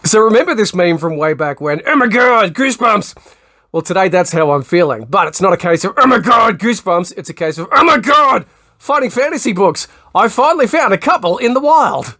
So remember this meme from way back when? Oh my god, goosebumps! Well, today that's how I'm feeling. But it's not a case of, oh my god, goosebumps. It's a case of, oh my god, fighting fantasy books. I finally found a couple in the wild.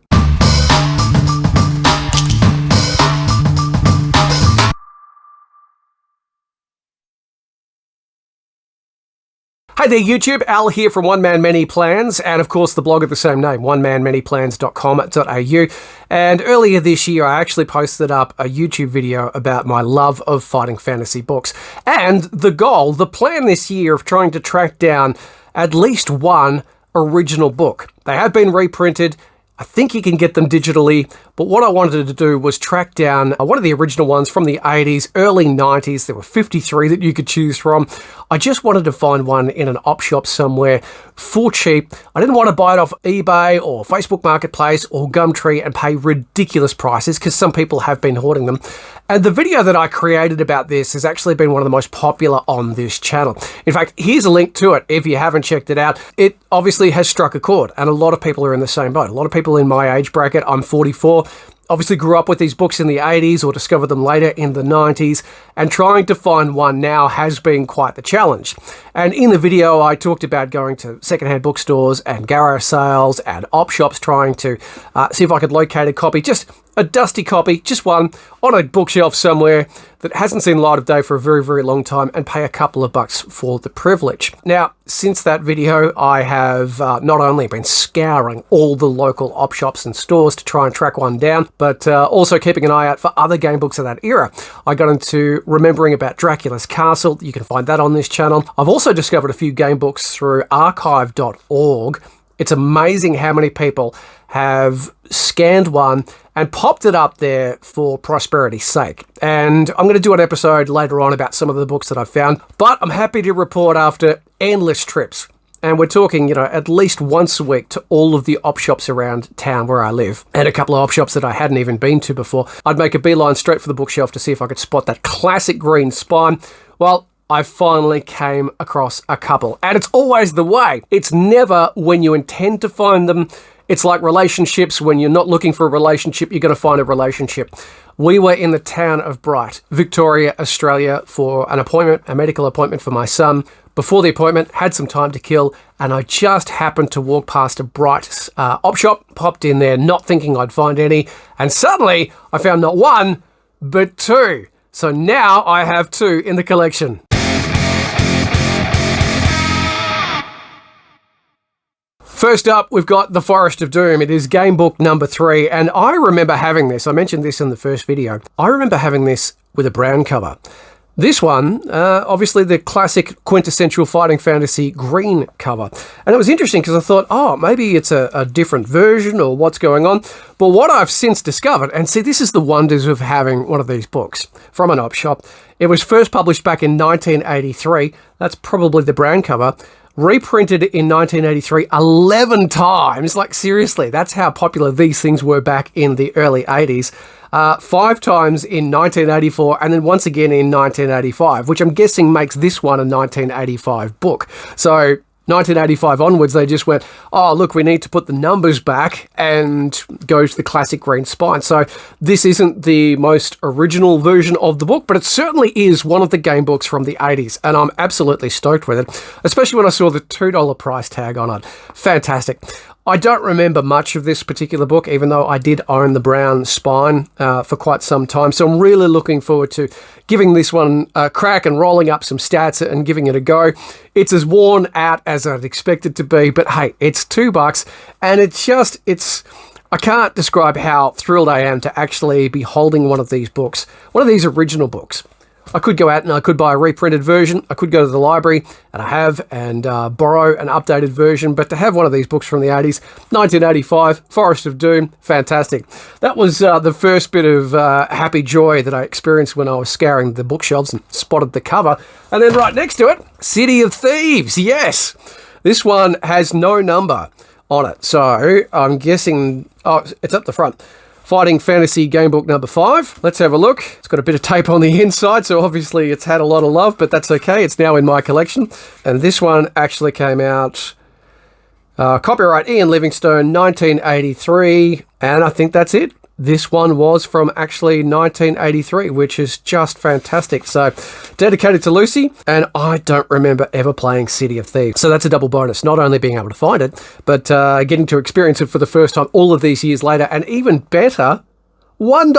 Hey there YouTube, Al here from One Man Many Plans, and of course the blog of the same name, onemanmanyplans.com.au. And earlier this year I actually posted up a YouTube video about my love of fighting fantasy books. And the plan this year of trying to track down at least one original book. They have been reprinted. I think you can get them digitally, but what I wanted to do was track down one of the original ones from the 80s, early 90s. There were 53 that you could choose from. I just wanted to find one in an op shop somewhere for cheap. I didn't want to buy it off eBay or Facebook Marketplace or Gumtree and pay ridiculous prices because some people have been hoarding them. And the video that I created about this has actually been one of the most popular on this channel. In fact, here's a link to it if you haven't checked it out. It obviously has struck a chord, and a lot of people are in the same boat. A lot of people in my age bracket, I'm 44, obviously grew up with these books in the 80s or discovered them later in the 90s, and trying to find one now has been quite the challenge. And in the video, I talked about going to secondhand bookstores and garage sales and op shops trying to see if I could locate a copy, just a dusty copy, just one, on a bookshelf somewhere that hasn't seen light of day for a very, very long time, and pay a couple of bucks for the privilege. Now, since that video, I have not only been scouring all the local op shops and stores to try and track one down, but also keeping an eye out for other game books of that era. I got into remembering about Dracula's Castle. You can find that on this channel. I've also discovered a few game books through archive.org. It's amazing how many people have scanned one and popped it up there for prosperity's sake. And I'm going to do an episode later on about some of the books that I've found, but I'm happy to report after endless trips, and we're talking, at least once a week to all of the op shops around town where I live, and a couple of op shops that I hadn't even been to before. I'd make a beeline straight for the bookshelf to see if I could spot that classic green spine. Well, I finally came across a couple, and it's always the way. It's never when you intend to find them. It's like relationships. When you're not looking for a relationship, you're going to find a relationship. We were in the town of Bright, Victoria, Australia, for an appointment, a medical appointment for my son. Before the appointment, had some time to kill, and I just happened to walk past a Bright op shop, popped in there, not thinking I'd find any, and suddenly I found not one, but two. So now I have two in the collection. First up, we've got The Forest of Doom. It is game book number 3, and I remember having this. I mentioned this in the first video. I remember having this with a brown cover. This one, obviously the classic quintessential fighting fantasy green cover. And it was interesting because I thought, oh, maybe it's a different version or what's going on. But what I've since discovered, and see, this is the wonders of having one of these books from an op shop. It was first published back in 1983. That's probably the brown cover. Reprinted in 1983 11 times. Like, seriously, that's how popular these things were back in the early 80s. 5 times in 1984, and then once again in 1985, which I'm guessing makes this one a 1985 book. So 1985 onwards, they just went, oh, look, we need to put the numbers back and go to the classic green spine. So this isn't the most original version of the book, but it certainly is one of the game books from the 80s, and I'm absolutely stoked with it, especially when I saw the $2 price tag on it. Fantastic. I don't remember much of this particular book, even though I did own the brown spine for quite some time. So I'm really looking forward to giving this one a crack and rolling up some stats and giving it a go. It's as worn out as I'd expect it to be, but hey, it's $2, and I can't describe how thrilled I am to actually be holding one of these books, one of these original books. I could go out and I could buy a reprinted version. I could go to the library, and I have, and borrow an updated version. But to have one of these books from the 80s, 1985, Forest of Doom, fantastic. That was the first bit of happy joy that I experienced when I was scouring the bookshelves and spotted the cover. And then right next to it, City of Thieves, yes. This one has no number on it. So I'm guessing, oh, it's up the front. Fighting Fantasy Game Book number 5. Let's have a look. It's got a bit of tape on the inside, so obviously it's had a lot of love, but that's okay. It's now in my collection. And this one actually came out, copyright Ian Livingstone, 1983. And I think that's it. this one was from actually 1983, which is just fantastic. So, dedicated to Lucy, and I don't remember ever playing City of Thieves. So that's a double bonus, not only being able to find it, but getting to experience it for the first time all of these years later, and even better, $1.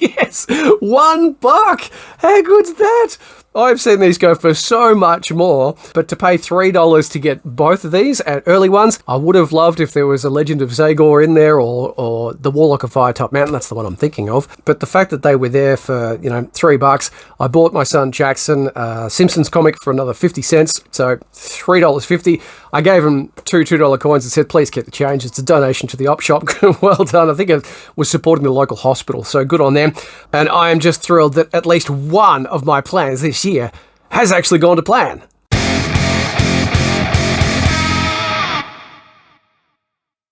Yes, $1. How good's that? I've seen these go for so much more, but to pay $3 to get both of these and early ones, I would have loved if there was a Legend of Zagor in there or the Warlock of Firetop Mountain. That's the one I'm thinking of. But the fact that they were there for, $3, I bought my son Jackson a Simpsons comic for another 50 cents, so $3.50. I gave him two $2 coins and said, please keep the change. It's a donation to the op shop. Well done. I think it was supporting the local hospital, so good on them. And I am just thrilled that at least one of my plans this year has actually gone to plan.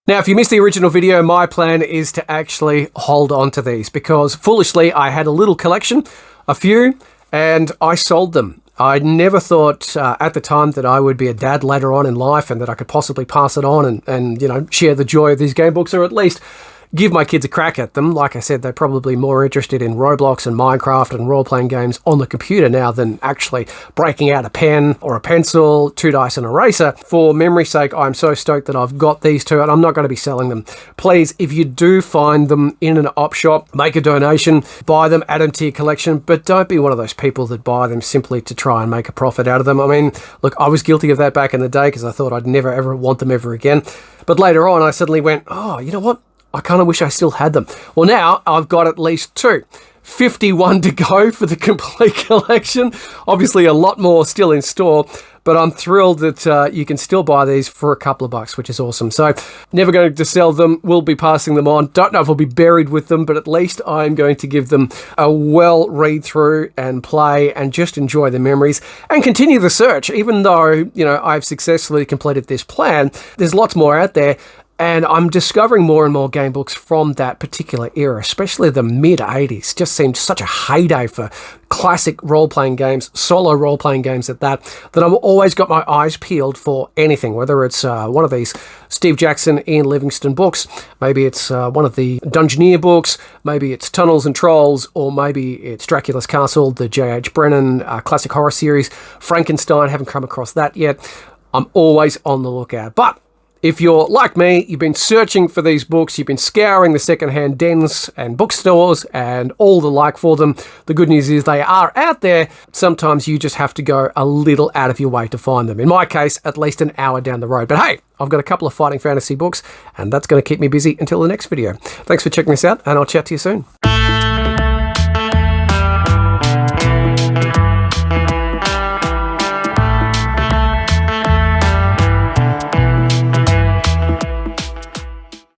Now, if you missed the original video, my plan is to actually hold on to these because foolishly I had a little collection, a few, and I sold them. I never thought at the time that I would be a dad later on in life and that I could possibly pass it on and share the joy of these game books, or at least give my kids a crack at them. Like I said, they're probably more interested in Roblox and Minecraft and role-playing games on the computer now than actually breaking out a pen or a pencil, 2 dice and eraser. For memory's sake, I'm so stoked that I've got these two and I'm not going to be selling them. Please, if you do find them in an op shop, make a donation, buy them, add them to your collection, but don't be one of those people that buy them simply to try and make a profit out of them. I mean, look, I was guilty of that back in the day because I thought I'd never ever want them ever again. But later on, I suddenly went, oh, you know what? I kind of wish I still had them. Well, now I've got at least 2. 51 to go for the complete collection. Obviously, a lot more still in store, but I'm thrilled that you can still buy these for a couple of bucks, which is awesome. So, never going to sell them. We'll be passing them on. Don't know if I'll be buried with them, but at least I'm going to give them a well read through and play and just enjoy the memories and continue the search. Even though, I've successfully completed this plan, there's lots more out there. And I'm discovering more and more game books from that particular era, especially the mid-80s. Just seemed such a heyday for classic role-playing games, solo role-playing games at that I've always got my eyes peeled for anything, whether it's one of these Steve Jackson, Ian Livingstone books, maybe it's one of the Dungeoneer books, maybe it's Tunnels and Trolls, or maybe it's Dracula's Castle, the J.H. Brennan classic horror series, Frankenstein, haven't come across that yet. I'm always on the lookout. But if you're like me, you've been searching for these books, you've been scouring the secondhand dens and bookstores and all the like for them, the good news is they are out there. Sometimes you just have to go a little out of your way to find them. In my case, at least an hour down the road. But hey, I've got a couple of fighting fantasy books, and that's going to keep me busy until the next video. Thanks for checking this out, and I'll chat to you soon.